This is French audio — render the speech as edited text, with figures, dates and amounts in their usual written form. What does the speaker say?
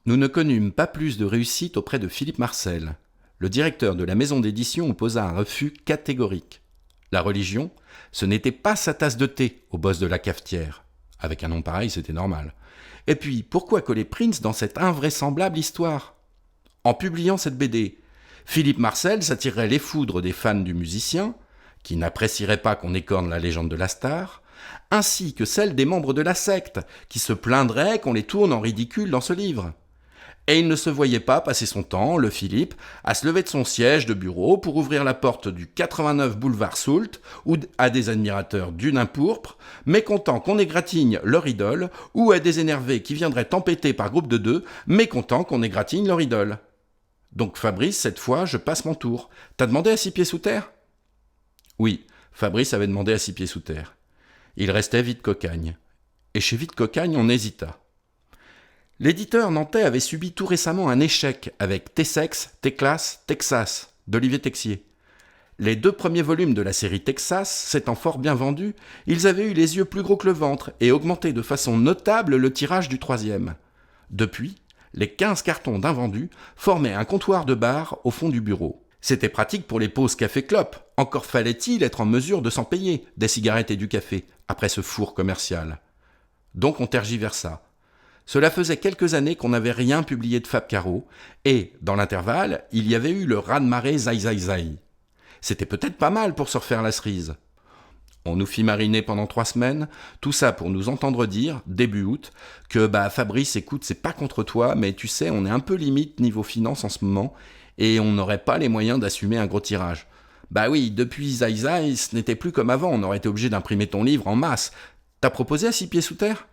Nous ne connûmes pas plus de réussite auprès de Philippe Marcel. Le directeur de la maison d'édition opposa un refus catégorique. La religion, ce n'était pas sa tasse de thé au boss de la cafetière. Avec un nom pareil, c'était normal. Et puis, pourquoi coller Prince dans cette invraisemblable histoire ? En publiant cette BD, Philippe Marcel s'attirerait les foudres des fans du musicien, qui n'apprécieraient pas qu'on écorne la légende de la star, ainsi que celles des membres de la secte, qui se plaindraient qu'on les tourne en ridicule dans ce livre. Et il ne se voyait pas passer son temps, le Philippe, à se lever de son siège de bureau pour ouvrir la porte du 89 boulevard Soult ou à des admirateurs du nain pourpre, mécontents qu'on égratigne leur idole, ou à des énervés qui viendraient tempêter par groupe de deux, mécontents qu'on égratigne leur idole. Donc Fabrice, cette fois, je passe mon tour. T'as demandé à 6 pieds sous terre ? Oui, Fabrice avait demandé à 6 pieds sous terre. Il restait Vide-Cocagne. Et chez Vide-Cocagne, on hésita. L'éditeur nantais avait subi tout récemment un échec avec Tessex, Téclas, Texas d'Olivier Texier. Les 2 premiers volumes de la série Texas s'étant fort bien vendus, ils avaient eu les yeux plus gros que le ventre et augmenté de façon notable le tirage du 3e. Depuis, les 15 cartons d'invendus formaient un comptoir de bar au fond du bureau. C'était pratique pour les pauses café-clope, encore fallait-il être en mesure de s'en payer, des cigarettes et du café, après ce four commercial. Donc on tergiversa. Cela faisait quelques années qu'on n'avait rien publié de Fab Caro, et, dans l'intervalle, il y avait eu le raz-de-marée Zai Zai Zai. C'était peut-être pas mal pour se refaire la cerise. On nous fit mariner pendant 3 semaines, tout ça pour nous entendre dire, début août, que Fabrice, écoute, c'est pas contre toi, mais tu sais, on est un peu limite niveau finance en ce moment, et on n'aurait pas les moyens d'assumer un gros tirage. Bah oui, depuis Zai Zai, ce n'était plus comme avant, on aurait été obligé d'imprimer ton livre en masse. T'as proposé à 6 pieds sous terre ?